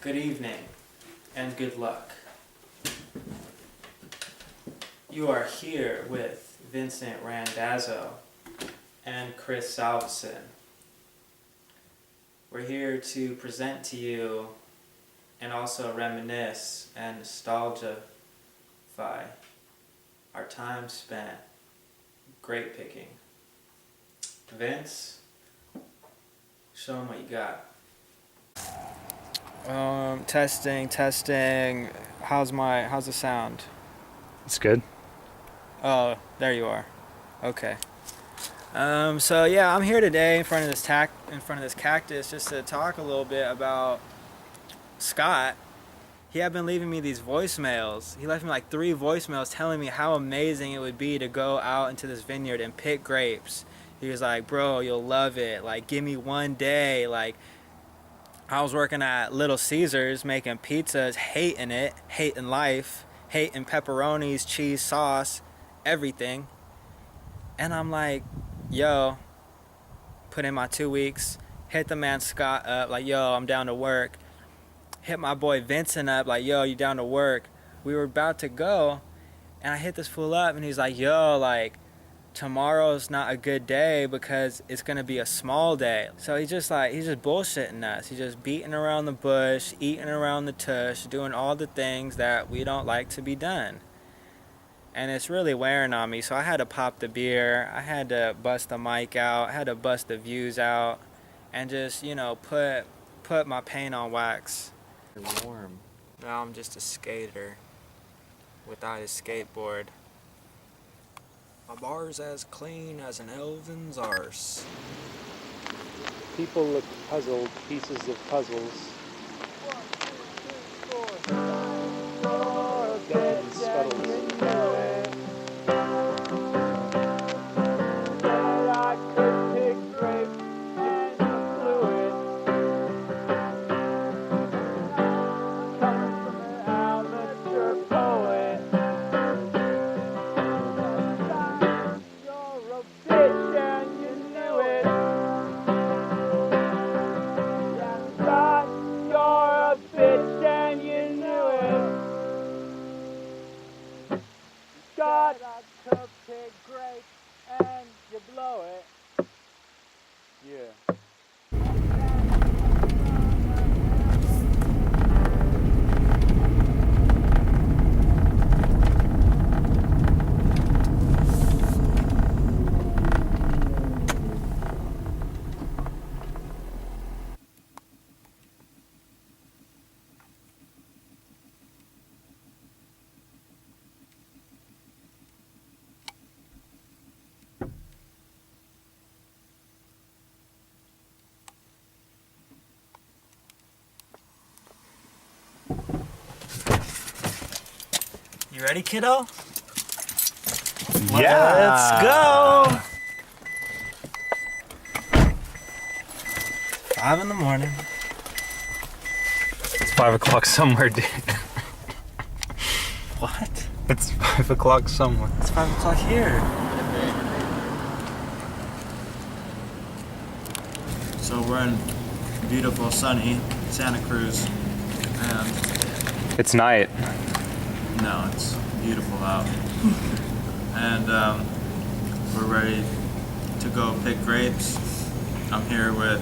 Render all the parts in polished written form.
Good evening, and good luck. You are here with Vincent Randazzo and Chris Salveson. We're here to present to you and also reminisce and nostalgify our time spent grape picking. Vince, show them what you got. Testing. How's the sound? It's good. Oh, there you are. Okay. So yeah, I'm here today in front of this cactus just to talk a little bit about Scott. He had been leaving me these voicemails. He left me like 3 voicemails telling me how amazing it would be to go out into this vineyard and pick grapes. He was like, "Bro, you'll love it. Like, give me one day." Like, I was working at Little Caesars making pizzas, hating it, hating life, hating pepperonis, cheese, sauce, everything. And I'm like, yo, put in my 2 weeks, hit the man Scott up, like, yo, I'm down to work. Hit my boy Vincent up, like, yo, you down to work? We were about to go, and I hit this fool up, and he's like, yo, like, tomorrow's not a good day because it's gonna be a small day. So he's just bullshitting us. He's just beating around the bush, eating around the tush, doing all the things that we don't like to be done. And it's really wearing on me. So I had to pop the beer, I had to bust the mic out, I had to bust the views out, and just, you know, put my paint on wax. It's warm. Now I'm just a skater without his skateboard. My bar's as clean as an elven's arse. People look puzzled, pieces of puzzles. 1, 2, 3, 4. Dead and scuttles. I could pick grapes and blew it. Coming from an amateur poet. You're a bitch and you knew it. Yeah, Scott, you're a bitch and you knew it. Scott, I could pick grapes and you blow it. Yeah. You ready, kiddo? Yeah. Let's go! 5 in the morning. It's 5 o'clock somewhere, dude. What? It's 5 o'clock somewhere. It's 5 o'clock here. So we're in beautiful, sunny Santa Cruz, and It's night. no, it's beautiful out. And we're ready to go pick grapes. I'm here with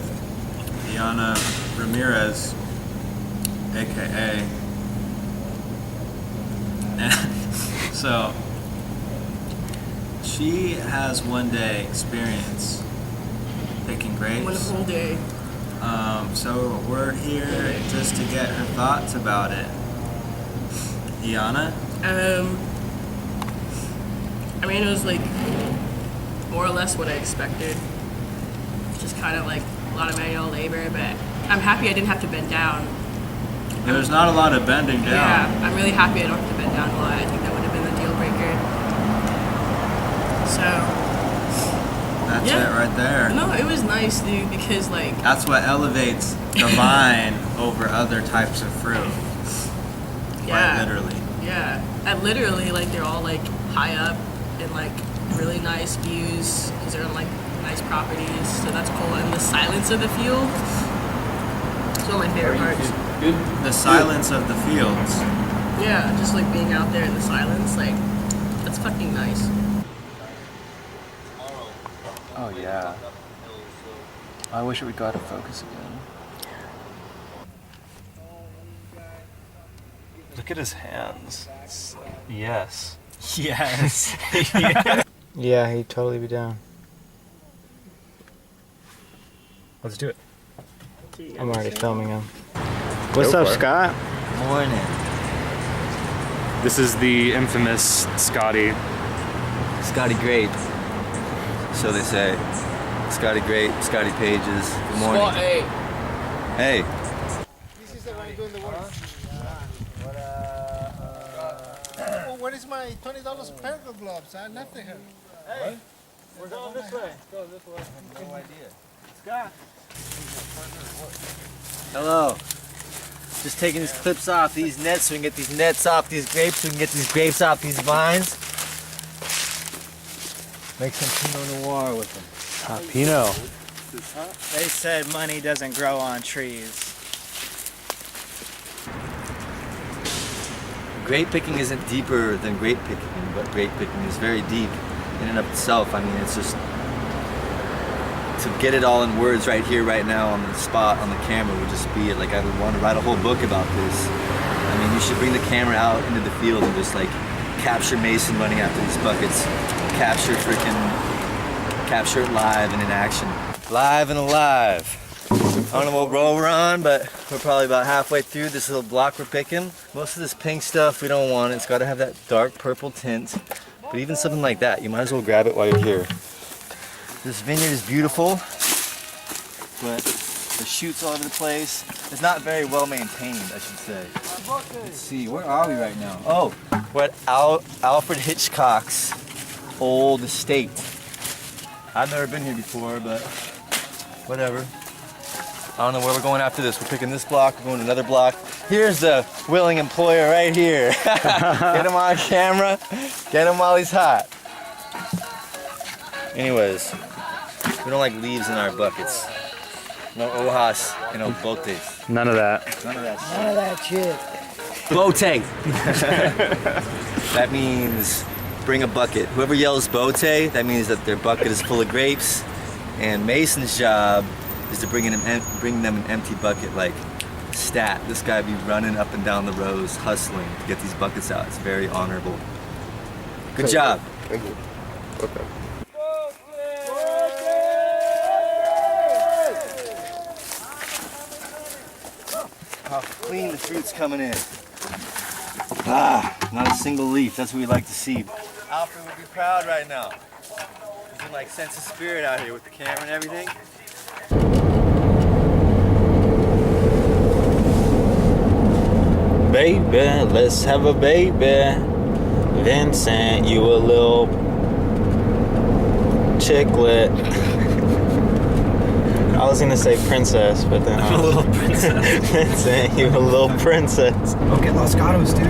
Diana Ramirez, aka. And so she has one day experience picking grapes. One whole day. So we're here just to get her thoughts about it. Diana? I mean, it was like more or less what I expected. Just kind of like a lot of manual labor, but I'm happy I didn't have to bend down. There's not a lot of bending down. Yeah, I'm really happy I don't have to bend not gonna lie, I think that would have been the deal breaker. So That's yeah. it right there. No, it was nice, dude, because like That's what elevates the vine over other types of fruit. yeah, Quite literally. yeah, and literally like they're all like high up and like really nice views because they're on like nice properties, so that's cool. And the silence of the field, it's one of my favorite parts. The silence of the fields. Yeah, just like being out there in the silence, like that's fucking nice. Oh yeah. I wish it would go out of focus again. Look at his hands. Yes. Yes. Yeah, he'd totally be down. Let's do it. I'm already filming him. What's Go up, for it. Scott? Morning. This is the infamous Scotty. Scotty Grape. So they say. Scotty Grape, Scotty Pages. Good morning. Hey. This is the one doing the work. Well, where is my $20 pair of gloves? I left it here. Hey, we're going this way. Go this way. No idea. Scott. Hello. Just taking these clips off these nets so we can get these nets off these grapes, so we can get these grapes off these vines. Make some Pinot Noir with them. Pinot. They said money doesn't grow on trees. Grape picking isn't deeper than grape picking, but grape picking is very deep in and of itself. I mean, it's just to get it all in words right here, right now, on the spot, on the camera would just be like I would want to write a whole book about this. I mean, you should bring the camera out into the field and just like capture Mason running after these buckets, capture it live and in action, live and alive. I don't know what row we're on, but we're probably about halfway through this little block we're picking. Most of this pink stuff we don't want. It's got to have that dark purple tint. But even something like that, you might as well grab it while you're here. This vineyard is beautiful, but the shoots all over the place. It's not very well maintained, I should say. Let's see, where are we right now? Oh, we're at Alfred Hitchcock's old estate. I've never been here before, but whatever. I don't know where we're going after this. We're picking this block, we're going to another block. Here's the willing employer right here. Get him on camera, get him while he's hot. Anyways, we don't like leaves in our buckets. No hojas and no botes. None of that. None of that shit. None of that shit. Bote. That means bring a bucket. Whoever yells bote, that means that their bucket is full of grapes. And Mason's job is to bring them an empty bucket like stat. This guy be running up and down the rows, hustling to get these buckets out. It's very honorable. Good job. Thank you. Okay. How clean the fruit's coming in. Ah, not a single leaf. That's what we like to see. Alfred would be proud right now. He's in like sense of spirit out here with the camera and everything. Baby, let's have a baby. Vincent, you a little chicklet. I was gonna say princess, but then I'm a little princess. Vincent, you a little princess. Okay, Los Gatos, dude.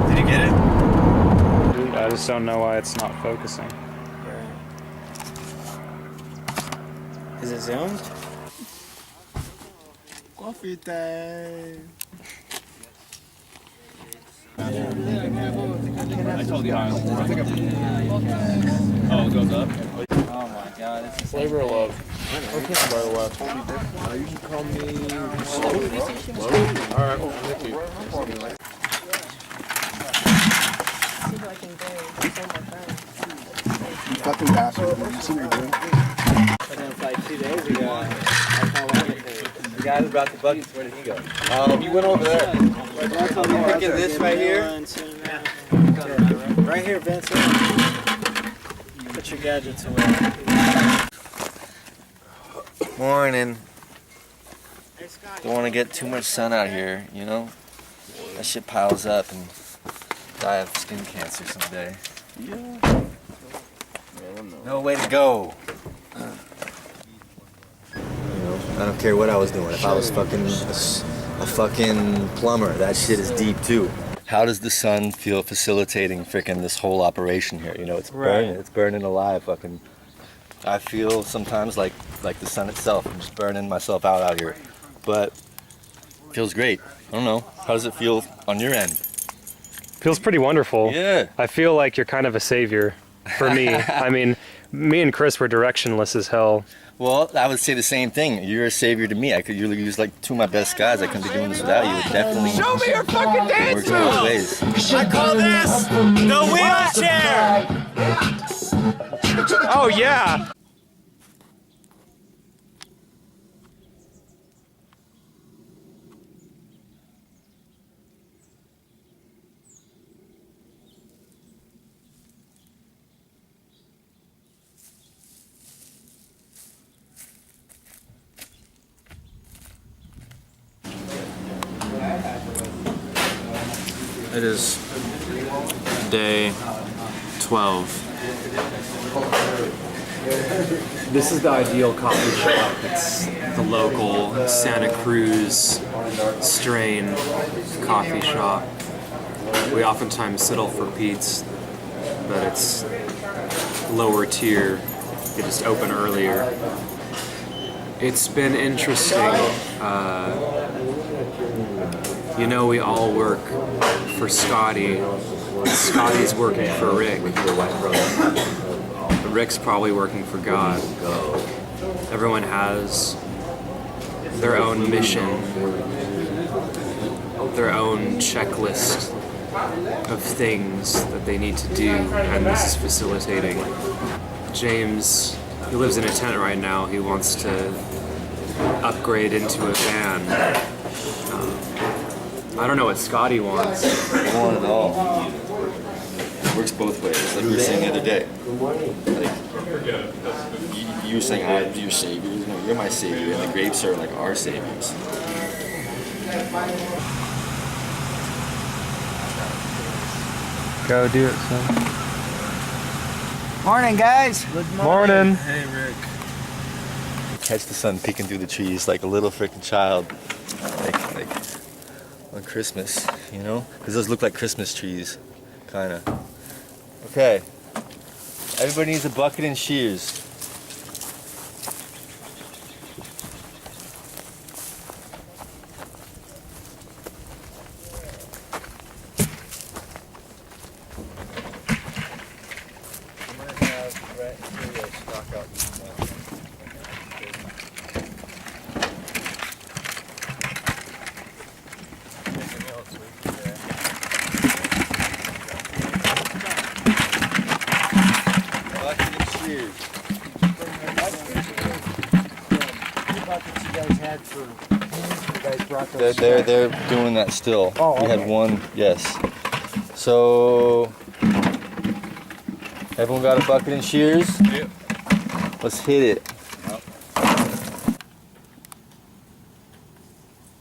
Did you get it? I just don't know why it's not focusing. Is it zoomed? Coffee time. I told you how I Oh, it goes up? Oh my god, it's Flavor of love. Okay. By the way, you can call me Alright, Nikki. You fucking bastard, dude. You see what you're doing? But then like 2 days ago, I called him. The guy who brought the buckets, where did he go? He went over there. I'm picking this right here. Right here, Vincent. Put your gadgets away. Morning. Don't want to get too much sun out here, you know? that shit piles up and die of skin cancer someday. Yeah. No way to go. I don't care what I was doing. If I was fucking a fucking plumber, that shit is deep too. How does the sun feel facilitating frickin' this whole operation here? You know, it's burning. It's burning alive. Fucking. I feel sometimes like the sun itself. I'm just burning myself out here, but it feels great. I don't know. How does it feel on your end? Feels pretty wonderful. Yeah. I feel like you're kind of a savior for me. I mean, me and Chris were directionless as hell. Well, I would say the same thing. You're a savior to me. I could you're like two of my best guys. I couldn't be doing this without you. It definitely Show me your fucking dance works both ways. I call this the wheelchair. Oh yeah. It is day 12. This is the ideal coffee shop. It's the local Santa Cruz strain coffee shop. We oftentimes settle for Pete's, but it's lower tier. They just open earlier. It's been interesting. You know, we all work for Scotty. Scotty's working for Rick. Rick's probably working for God. Everyone has their own mission, their own checklist of things that they need to do, and this is facilitating. James, he lives in a tent right now. He wants to upgrade into a van. I don't know what Scotty wants. I don't want it all. It works both ways. Like we were saying the other day. Like you were saying I'm your savior. No, you're my savior, and the grapes are like our saviors. Go do it, son. Morning, guys. Morning. Hey, Rick. Catch the sun peeking through the trees like a little freaking child. Like on Christmas, you know? Because those look like Christmas trees, kind of. Okay. Everybody needs a bucket and shears. I'm going to have Brett and Julio stock out these nuts. They're doing that still. Oh, okay. We had one, yes. So everyone got a bucket and shears? Yep. Let's hit it.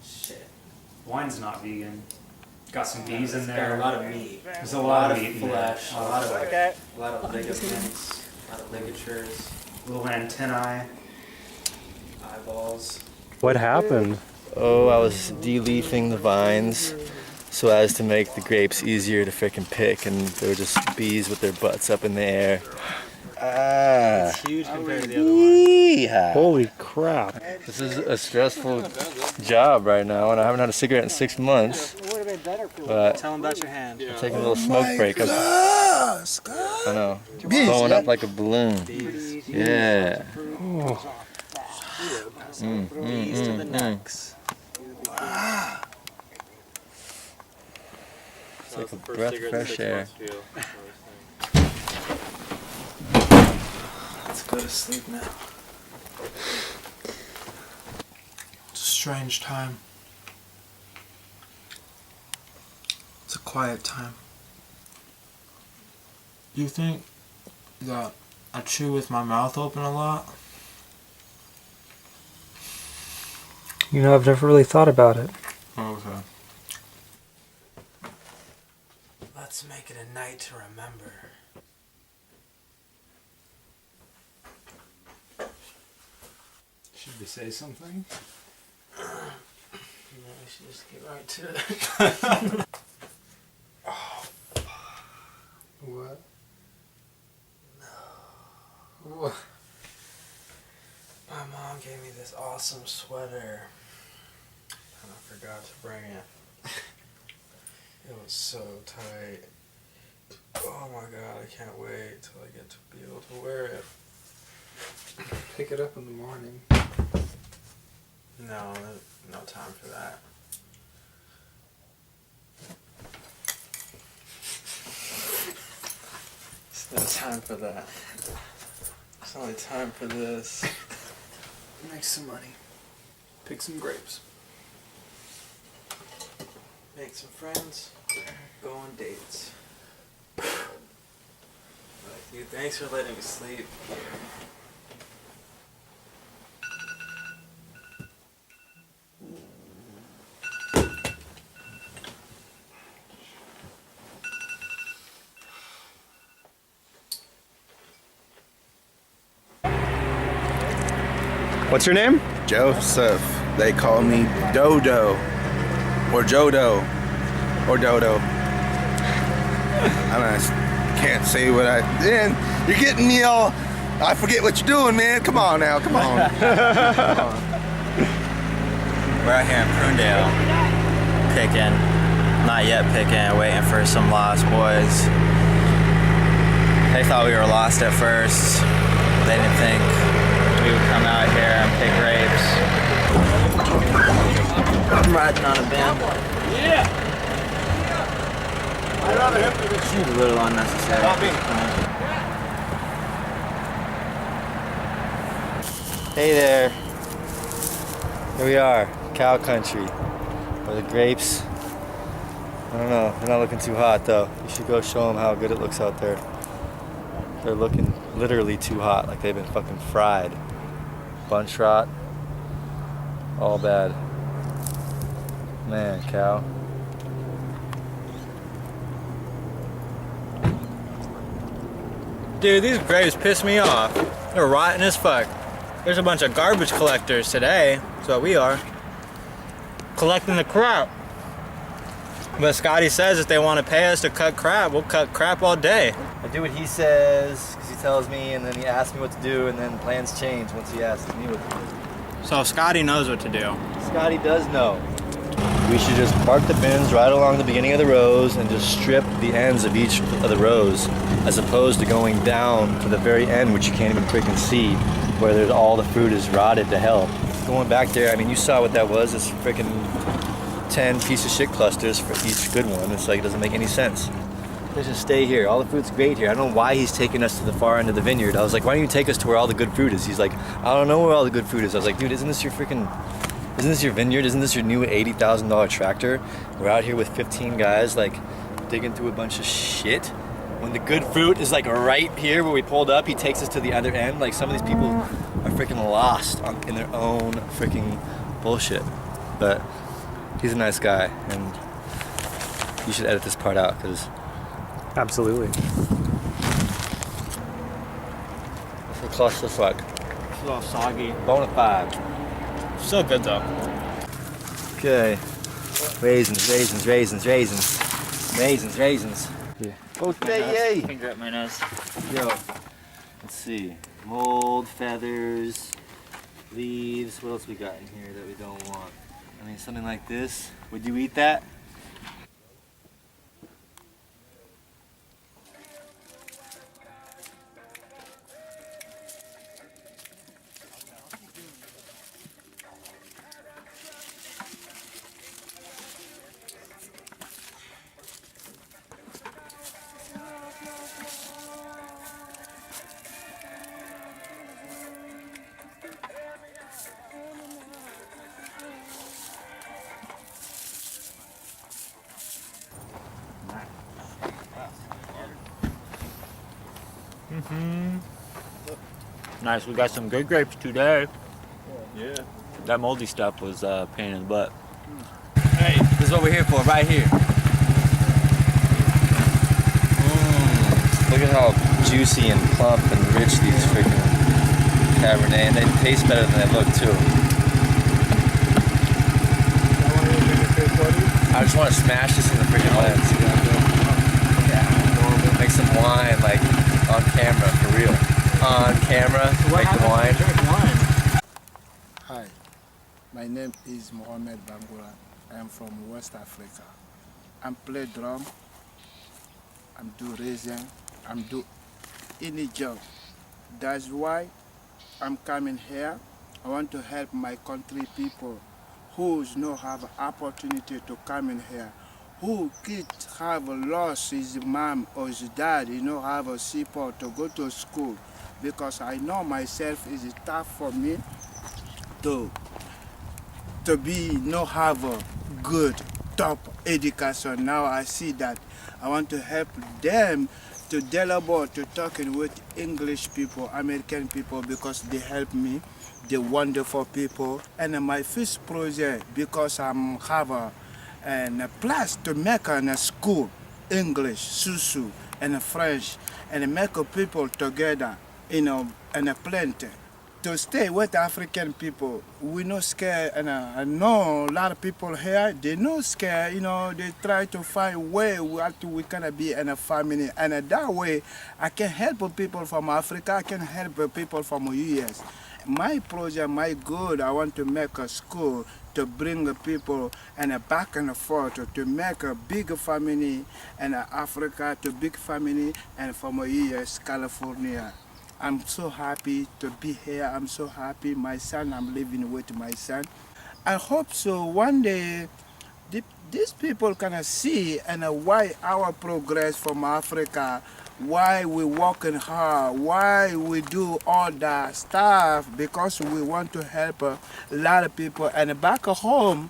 Shit. Wine's not vegan. Got some bees in there. Got a lot of meat. There's a lot of meat in there. flesh. A lot of ligaments. A lot of ligatures. Little antennae. Eyeballs. What happened? Oh, I was de-leafing the vines so as to make the grapes easier to frickin' pick, and there were just bees with their butts up in the air. Ah. It's huge compared to the other one. Yeah. Holy crap. This is a stressful job right now, and I haven't had a cigarette in 6 months. But Tell them about your hand. I'm taking a little smoke break. I know. Blowing up like a balloon. Yeah. Bees to the necks. It's like a breath of fresh air. Let's go to sleep now. It's a strange time. It's a quiet time. Do you think that I chew with my mouth open a lot? You know, I've never really thought about it. Okay. Let's make it a night to remember. Should we say something? Yeah, we should just get right to it. Oh, What? What? my mom gave me this awesome sweater, and I forgot to bring it. It was so tight. Oh my god, I can't wait till I get to be able to wear it. Pick it up in the morning. No, no time for that. There's no time for that. It's only time for this. Make some money. Pick some grapes. Make some friends. Go on dates. Like, dude, thanks for letting me sleep. What's your name? Joseph. They call me Dodo. Or Jodo. Or Dodo. I can't say what I... Man, you're getting me all... I forget what you're doing, man. Come on now, come on. Come on. We're out here in Prunedale, picking. Not yet picking, waiting for some lost boys. They thought we were lost at first. They didn't think we would come out here and pick grapes. I'm riding on a bin. Yeah. I'd rather hit with Seems a little unnecessary. Hey there. Here we are, cow country. Where the grapes, I don't know, they're not looking too hot though. You should go show them how good it looks out there. They're looking literally too hot, like they've been fucking fried. Bunch rot, all bad. Man, cow. Dude, these grapes piss me off. They're rotten as fuck. There's a bunch of garbage collectors today. That's what we are. Collecting the crap. But Scotty says if they want to pay us to cut crap, we'll cut crap all day. I do what he says, because he tells me, and then he asks me what to do, and then plans change once he asks me what to do. So Scotty knows what to do. Scotty does know. We should just park the bins right along the beginning of the rows and just strip the ends of each of the rows, as opposed to going down to the very end, which you can't even freaking see, where there's all the fruit is rotted to hell. Going back there, I mean, you saw what that was. It's freaking 10 piece of shit clusters for each good one. It's like, it doesn't make any sense. Let's just stay here. All the fruit's great here. I don't know why he's taking us to the far end of the vineyard. I was like, why don't you take us to where all the good fruit is? He's like, I don't know where all the good fruit is. I was like, dude, isn't this your vineyard? Isn't this your new $80,000 tractor? We're out here with 15 guys, like, digging through a bunch of shit. When the good fruit is like right here where we pulled up, he takes us to the other end. Like, some of these people are freaking lost in their own freaking bullshit. But he's a nice guy, and you should edit this part out, because... Absolutely. What's the clusterfuck? It's a little soggy. Bonafide. Still good though. Okay. Raisins. Yeah. Okay, yay! Finger up my nose. Yo, let's see. Mold, feathers, leaves. What else we got in here that we don't want? I mean, something like this. Would you eat that? Nice, we got some good grapes today. Yeah. That moldy stuff was a pain in the butt. Hey, this is what we're here for, right here. Look at how juicy and plump and rich these freaking Cabernet, and they taste better than they look too. I just want to smash this in the freaking lens. Yeah. Make some wine, like, on camera, for real. On camera, make the wine. Hi, my name is Mohamed Bangura. I am from West Africa. I play drum, I'm do resin, I'm do any job. That's why I'm coming here. I want to help my country people who no have opportunity to come in here, who kids have lost his mom or his dad, have a support to go to school, because I know myself is tough for me to be have a good top education. Now I see that I want to help them to develop to talking with English people, American people, because they help me, the wonderful people. And my first project, because I'm have a place to make a school, English, Susu, and French, and make people together, and a plant. To stay with African people, we not scared, and I know a lot of people here, they not scared, they try to find way what we can be in a family, and that way I can help people from Africa, I can help people from US. My project, my goal, I want to make a school to bring the people and back and forth to make a big family in Africa, to big family, and from US, California. I'm so happy to be here. I'm so happy. My son, I'm living with my son. I hope so one day these people can see and why our progress from Africa, why we working hard, why we do all that stuff, because we want to help a lot of people. And back home,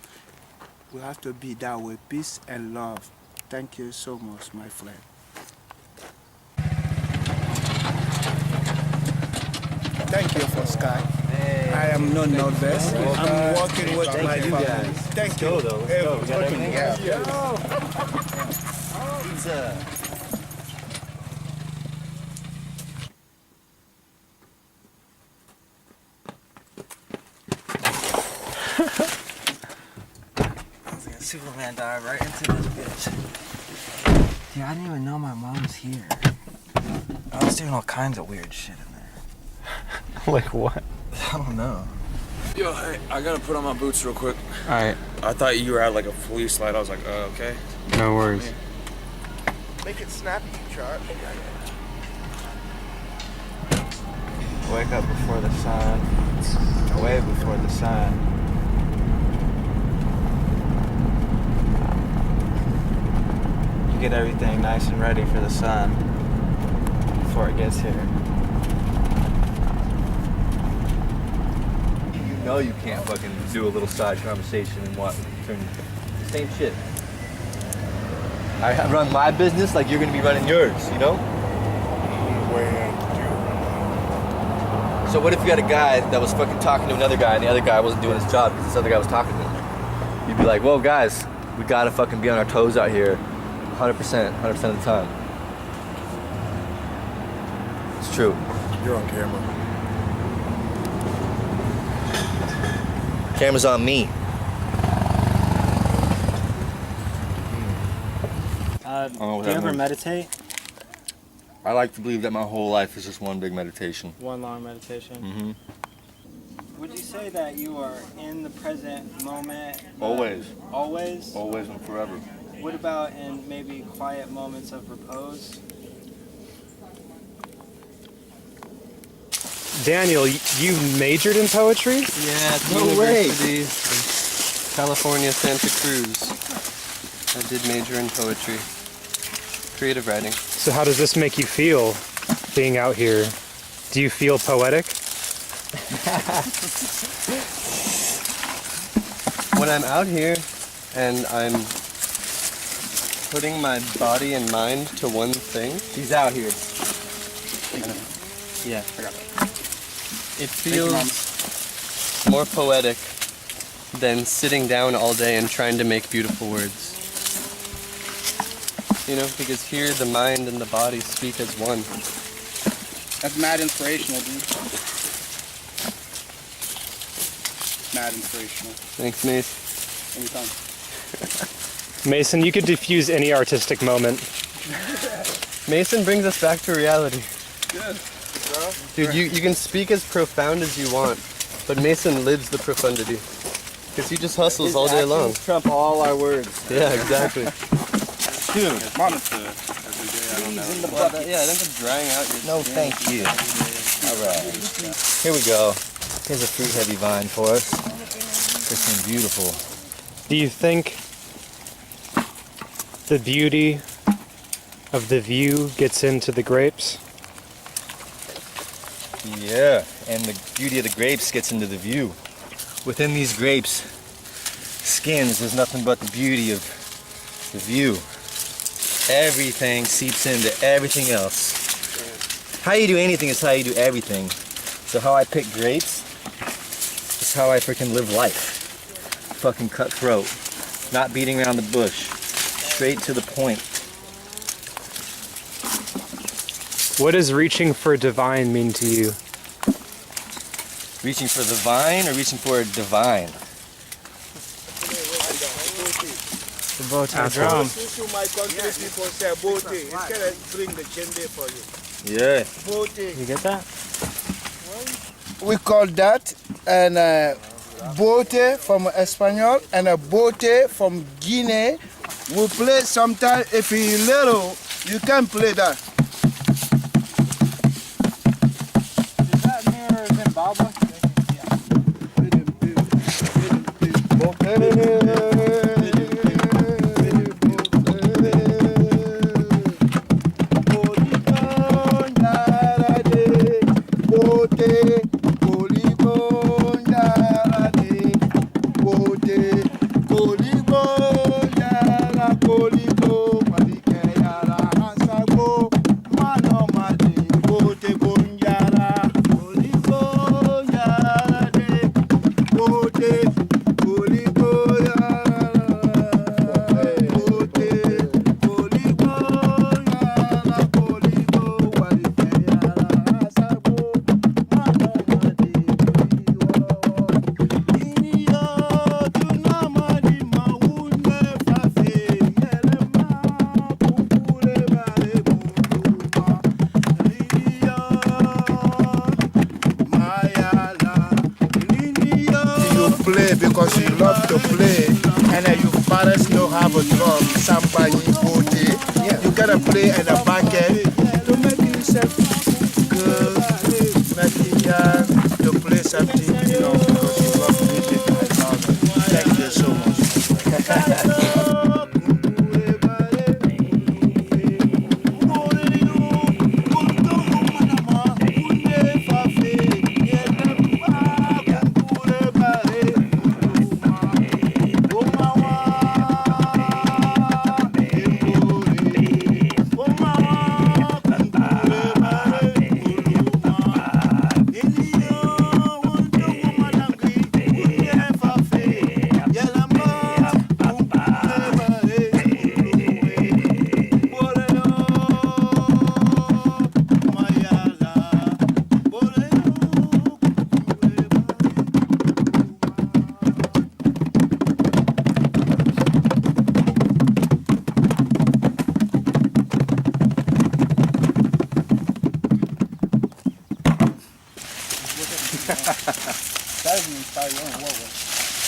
we have to be that way, peace and love. Thank you so much, my friend. Thank you for Sky. I am not nervous. I'm working with my family. Thank you. Let's go, though. Let's go. We got everything else. Pizza. I was gonna Superman dive right into this bitch. Dude, I didn't even know my mom was here. I was doing all kinds of weird shit in there. Like what? I don't know. Yo, hey, I gotta put on my boots real quick. Alright. I thought you were at like a police slide. I was like, okay. No worries. Make it snappy, Charge. Wake up before the sun. Way before the sun. You get everything nice and ready for the sun before it gets here. You know you can't fucking do a little side conversation and what turn same shit. I run my business like you're gonna be running yours, you know? So what if you had a guy that was fucking talking to another guy and the other guy wasn't doing his job because this other guy was talking to him? You'd be like, whoa guys, we gotta fucking be on our toes out here 100% of the time. It's true. You're on camera. Camera's on me. Do you ever meditate? I like to believe that my whole life is just one big meditation. One long meditation? Mm-hmm. Would you say that you are in the present moment? Always. Always? Always and forever. What about in maybe quiet moments of repose? Daniel, you majored in poetry? Yeah, at the No University of California, Santa Cruz. I did major in poetry. Creative writing. So how does this make you feel being out here? Do you feel poetic? When I'm out here and I'm putting my body and mind to one thing. He's out here. Yeah, I got it. It feels more poetic than sitting down all day and trying to make beautiful words. You know, because here the mind and the body speak as one. That's mad inspirational, dude. Mad inspirational. Thanks, Mace. Anytime. Mason, you could diffuse any artistic moment. Mason brings us back to reality. Good, bro. Dude, you can speak as profound as you want, but Mason lives the profundity. Because he just hustles all day long. Trump all our words. Yeah, exactly. Dude, monitor. Yeah, it ends up drying out your No, thank you. All right. Here we go. Here's a fruit-heavy vine for us. Looking beautiful. Do you think the beauty of the view gets into the grapes? Yeah, and the beauty of the grapes gets into the view. Within these grapes, skins, there's nothing but the beauty of the view. Everything seeps into everything else. How you do anything is how you do everything. So how I pick grapes is how I freaking live life. Fucking cutthroat. Not beating around the bush. Straight to the point. What does reaching for divine mean to you? Reaching for the vine or reaching for a divine? The bow tie drum. My country people say bote. It's gonna bring the chende for you. Yeah. Bote. You get that? We call that an bote from Espanol and a bote from Guinea. We play sometimes if you're little, you can play that. Is that near Zimbabwe? Because you love to play and your parents know how to drum, samba, bote. You gotta play in a bucket to make yourself good, material, to play something, you know, because you love music. Thank you so much.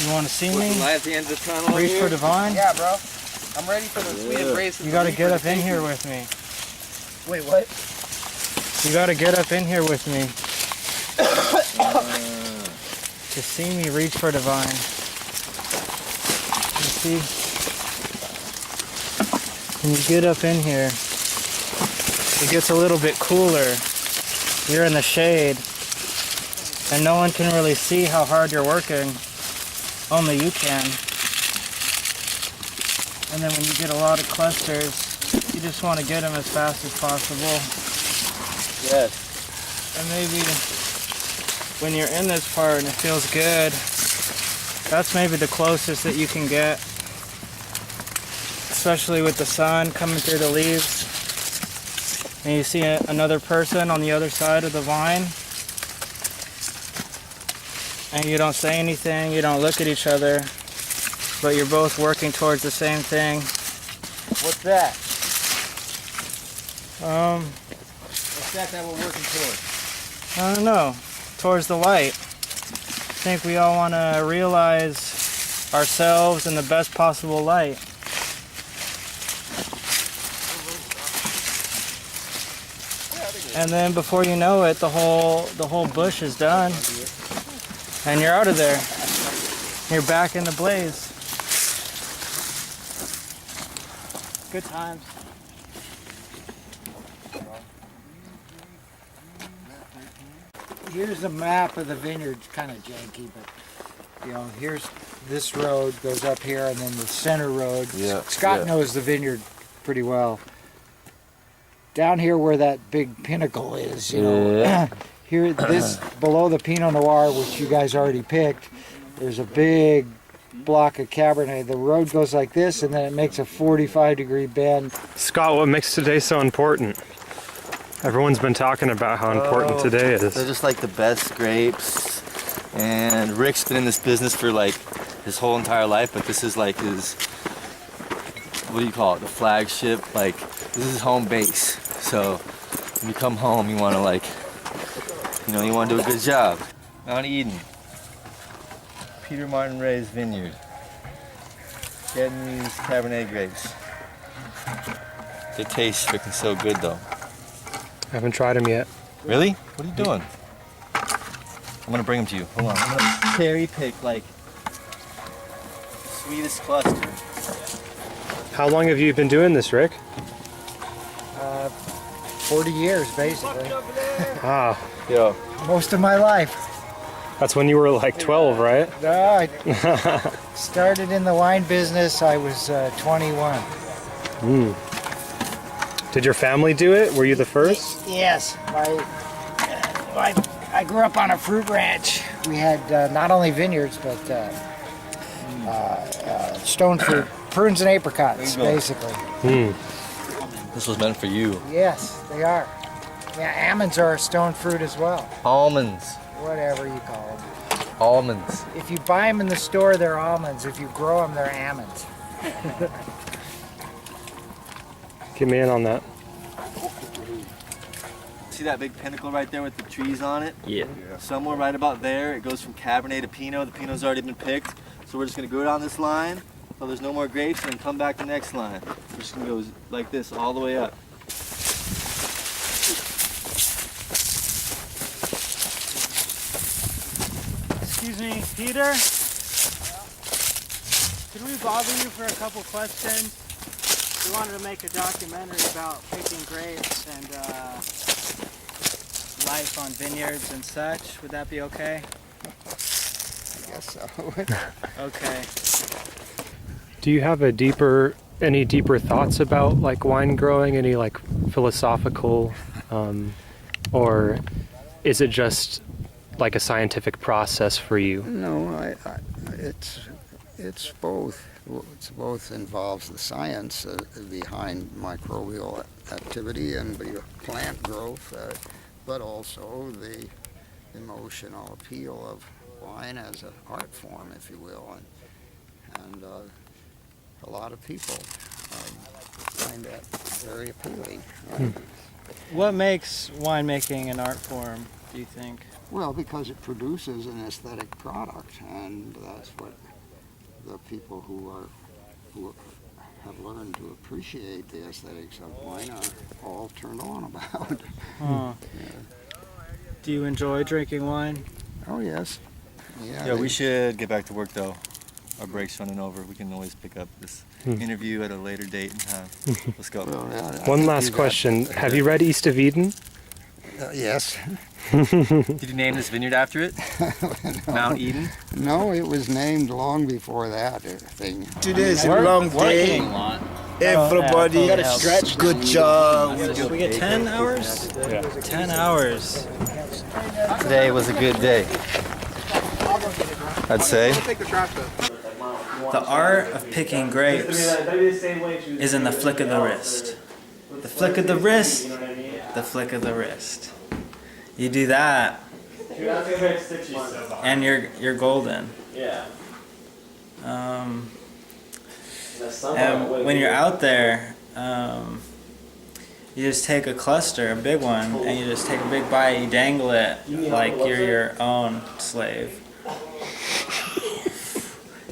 You want to see me? Light at the end of the tunnel. Reach for divine? Yeah, bro. I'm ready for the sweet embrace. You got to get up in here with me. Wait, what? You got to get up in here with me. To see me reach for divine. You see? When you get up in here, it gets a little bit cooler. You're in the shade. And no one can really see how hard you're working. Only you can. And then when you get a lot of clusters, you just want to get them as fast as possible. Yes. And maybe when you're in this part and it feels good, that's maybe the closest that you can get. especially with the sun coming through the leaves. And you see another person on the other side of the vine. And you don't say anything, you don't look at each other, but you're both working towards the same thing. What's that? What's that we're working towards? I don't know, towards the light. I think we all want to realize ourselves in the best possible light. And then before you know it, the whole bush is done, and you're out of there. You're back in the blaze. Good times. Here's a map of the vineyard, kind of janky, but you know, here's this road goes up here, and then the center road. Yeah, Scott knows the vineyard pretty well. Down here where that big pinnacle is, you know, here, this below the Pinot Noir, which you guys already picked, there's a big block of Cabernet. The road goes like this, and then it makes a 45-degree bend. Scott, what makes today so important? Everyone's been talking about how important today is. They're just like the best grapes, and Rick's been in this business for like his whole entire life, but this is like his, what do you call it, the flagship, like this is home base. So when you come home, you want to like, you know, you want to do a good job. Mount Eden, Peter Martin Ray's vineyard, getting these Cabernet grapes. They taste freaking so good though. I haven't tried them yet. Really? What are you doing? I'm gonna bring them to you. Hold on. I'm gonna cherry pick like sweetest cluster. How long have you been doing this, Rick? 40 years, basically. Ah. Yeah. Most of my life. That's when you were like 12, right? No, I started in the wine business, I was 21. Did your family do it? Were you the first? Yes. I grew up on a fruit ranch. We had not only vineyards, but stone fruit, prunes and apricots, basically. This was meant for you. Yes, they are. Yeah, almonds are stone fruit as well. Almonds. Whatever you call them. Almonds. If you buy them in the store, they're almonds. If you grow them, they're almonds. Get me in on that. See that big pinnacle right there with the trees on it? Yeah. Somewhere right about there, it goes from Cabernet to Pinot. The Pinot's already been picked. So we're just gonna go down this line until there's no more grapes and then come back the next line. We're just gonna go like this all the way up. Excuse me, Peter? Could we bother you for a couple questions? We wanted to make a documentary about picking grapes and life on vineyards and such. Would that be okay? I guess so. Okay. Do you have any deeper thoughts about like wine growing? Any like philosophical, or is it just like a scientific process for you? No, it's both. It's both involves the science behind microbial activity and the plant growth, but also the emotional appeal of wine as an art form, if you will, and a lot of people find that very appealing. What makes winemaking an art form, do you think? Well, because it produces an aesthetic product, and that's what the people who have learned to appreciate the aesthetics of wine are all turned on about. Huh. Do you enjoy drinking wine? Oh, yes. Yeah, we should get back to work though. Our break's running over. We can always pick up this interview at a later date and time. Let's go. One last question. Have you read East of Eden? Yes. Did you name this vineyard after it? No. Mount Eden? No, it was named long before that thing. Today's a long day. Everybody, good job. We get 10 hours? Yeah. 10 hours. Today was a good day, I'd say. The art of picking grapes is in the flick of the wrist. The flick of the wrist, the flick of the wrist. You do that, and you're golden. And when you're out there, you just take a cluster, a big one, and you just take a big bite, you dangle it like you're your own slave.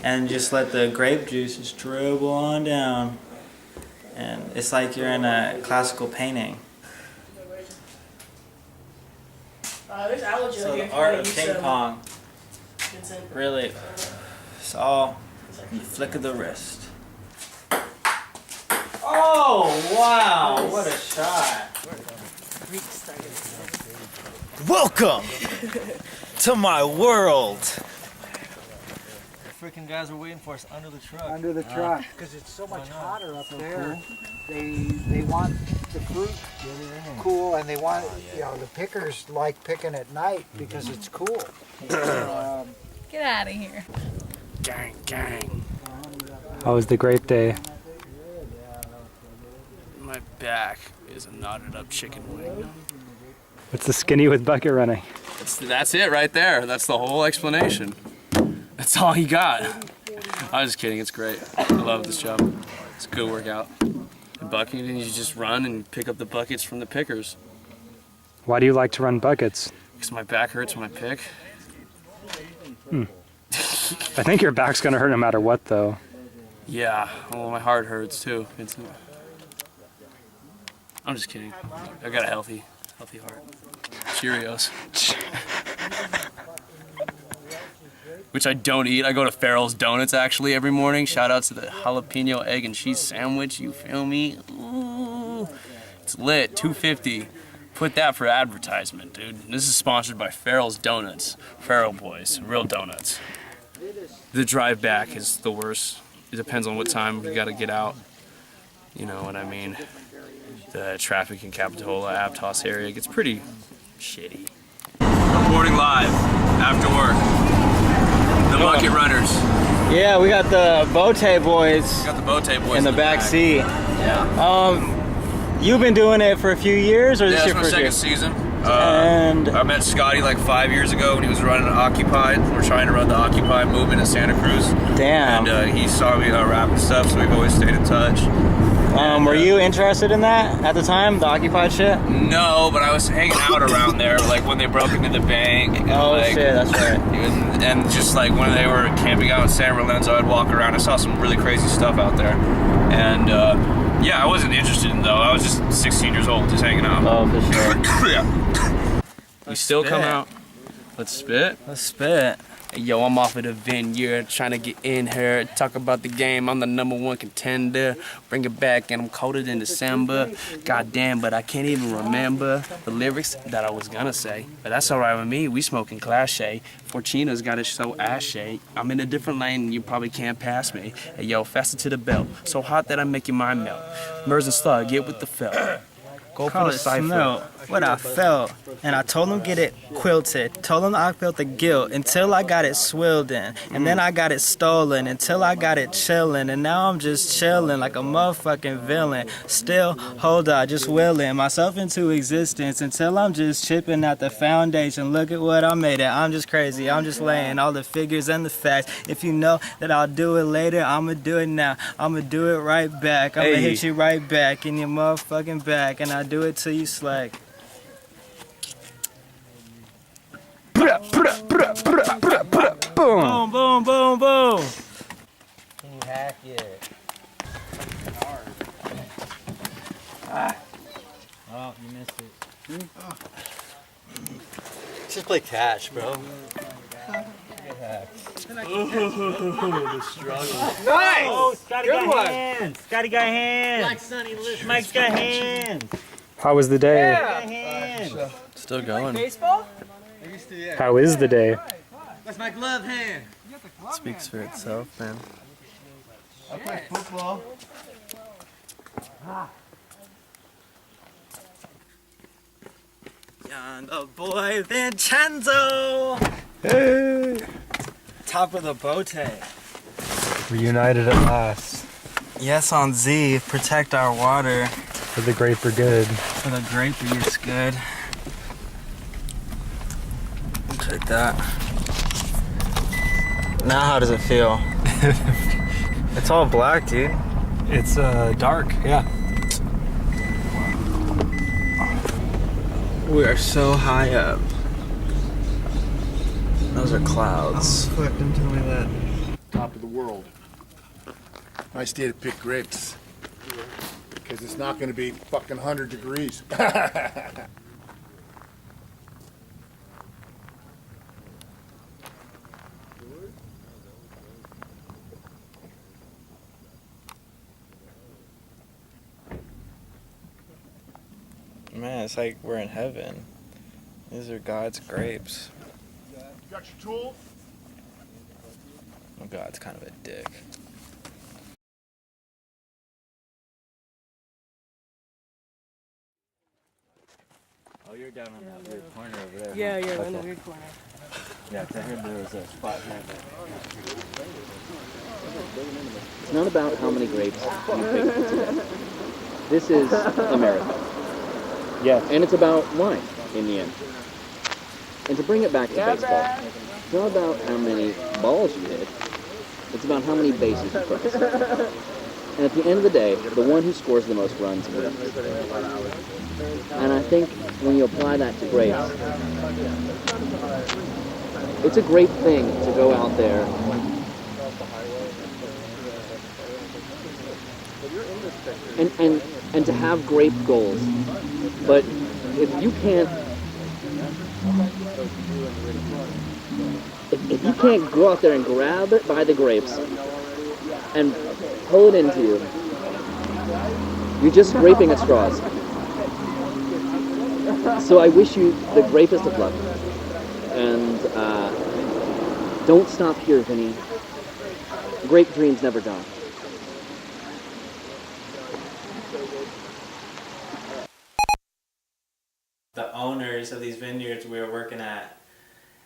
And just let the grape juice just dribble on down. And it's like you're in a classical painting. There's allergy So here. the art of ping pong, really, it's all in the flick of the wrist. Oh, wow, what a shot. Welcome to my world. Freaking guys are waiting for us under the truck. Under the truck, because it's so much hotter up there. They want the fruit cool, and they want, you know, the pickers like picking at night because it's cool. Get out of here. Gang, gang. How was the grape day? My back is a knotted up chicken wing. What's the skinny with bucket running? That's it right there. That's the whole explanation. That's all he got. I'm just kidding. It's great. I love this job. It's a good workout. Bucket, and you just run and pick up the buckets from the pickers. Why do you like to run buckets? Because my back hurts when I pick. I think your back's gonna hurt no matter what, though. Yeah, well, my heart hurts too, Vincent. I'm just kidding. I got a healthy heart. Cheerios. Which I don't eat. I go to Farrell's Donuts actually every morning. Shout out to the jalapeno egg and cheese sandwich. You feel me? Ooh, it's lit. $2.50. Put that for advertisement, dude. This is sponsored by Farrell's Donuts. Farrell Boys, real donuts. The drive back is the worst. It depends on what time we gotta get out. You know what I mean? The traffic in Capitola, Aptos area gets pretty shitty. Reporting live after work. The bucket runners. Yeah, we got the Bote boys. We got the Bote boys in the back seat. Yeah. You've been doing it for a few years, or Yeah, this this your is my first second year? season. And I met Scotty like 5 years ago when he was running Occupied. We're trying to run the Occupy movement in Santa Cruz. Damn. And he saw me rap and stuff, so we've always stayed in touch. Were you interested in that at the time, the Occupied shit? No, but I was hanging out around there, like when they broke into the bank. And, Oh like, shit, that's right. And just like when they were camping out in San Lorenzo, I'd walk around. I saw some really crazy stuff out there. And yeah, I wasn't interested in though. I was just 16 years old, just hanging out. Oh, for sure. Yeah. We still spit. come out. Let's spit. Let's spit. Hey, yo, I'm off of the vineyard, trying to get in here. Talk about the game, I'm the #1 contender. Bring it back, and I'm colder than December. Goddamn, but I can't even remember the lyrics that I was gonna say. But that's alright with me, we smoking Clash-A. Fortuna's got it so ass-shade. I'm in a different lane, and you probably can't pass me. Hey, yo, faster to the belt. So hot that I make your mind melt. Mers and Slug, get with the felt. Go Call for the it cipher. smell what I felt, and I told him get it quilted. Told him I felt the guilt until I got it swilled in, and then I got it stolen until I got it chilling, and now I'm just chilling like a motherfucking villain. Still, hold on, just willing myself into existence until I'm just chipping at the foundation. Look at what I made it. I'm just crazy. I'm just laying all the figures and the facts. If you know that I'll do it later, I'ma do it now. I'ma do it right back. I'ma hit you right back in your motherfucking back, and I do it till you slack. Boom, boom, boom, boom. Can you hack it? Oh, you missed it. Just play catch, bro. The struggle. Nice! Oh, Scotty Good got one. hands. Scotty got hands. Mike's got hands. How was the day? Got hands. Still going. Baseball? How is the day? That's my glove hand. Speaks for itself, man. I play football. Young the boy Vincenzo. Hey. Top of the Bote. Reunited at last. Yes, on Z, protect our water. For the grape are good. For the grape is good. Check that. Now how does it feel? It's all black, dude. It's dark, yeah. We are so high up. Those are clouds. Oh, fuck, don't tell me that. Top of the world. Nice day to pick grapes. Because it's not going to be fucking 100 degrees. Man, it's like we're in heaven. These are God's grapes. You got your tools? Oh, God's kind of a dick. Oh, you're down on that weird corner over there. Yeah, huh? you're in Okay. the weird corner. Yeah, 'cause I heard there was a spot there. It's not about how many grapes you pick today. This is America. Yeah. And it's about wine in the end. And to bring it back to baseball, it's not about how many balls you hit. It's about how many bases you cross. And at the end of the day, the one who scores the most runs wins. And I think when you apply that to grapes, it's a great thing to go out there and to have grape goals. But if you can't go out there and grab it by the grapes and pull it into you, you're just scraping at straws. So I wish you the greatest of luck. And don't stop here, Vinny. Grape dreams never die. The owners of these vineyards we were working at,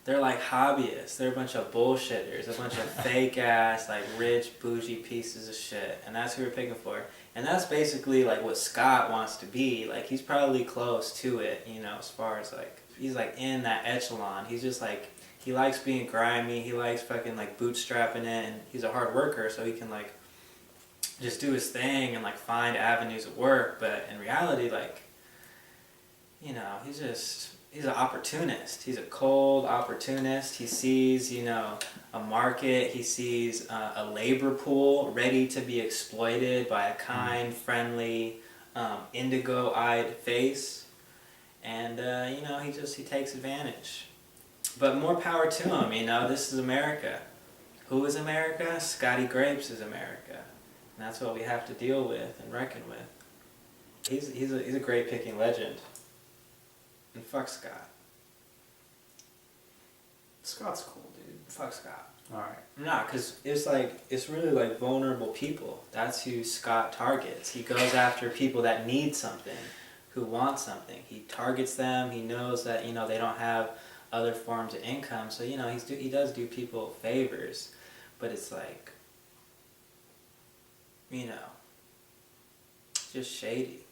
they're like hobbyists. They're a bunch of bullshitters, a bunch of fake ass, like rich, bougie pieces of shit. And that's who we're picking for. And that's basically like what Scott wants to be. Like he's probably close to it, you know, as far as like, he's like in that echelon. He's just like, he likes being grimy. He likes fucking like bootstrapping it. And he's a hard worker, so he can like just do his thing and like find avenues of work. But in reality, like, you know, he's an opportunist. He's a cold opportunist. He sees, you know, a market. He sees a labor pool ready to be exploited by a kind, friendly, indigo-eyed face. And, you know, he takes advantage. But more power to him, you know, this is America. Who is America? Scotty Grapes is America. And that's what we have to deal with and reckon with. He's a grape picking legend. And fuck Scott. Scott's cool, dude. Fuck Scott. Alright. Nah, because it's really like vulnerable people. That's who Scott targets. He goes after people that need something, who want something. He targets them. He knows that, you know, they don't have other forms of income. So, you know, he does do people favors. But it's like, you know, just shady.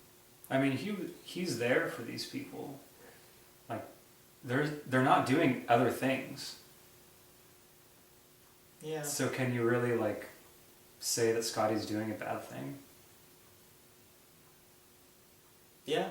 I mean, he's there for these people. Like, they're not doing other things. Yeah. So can you really, like, say that Scotty's doing a bad thing? Yeah.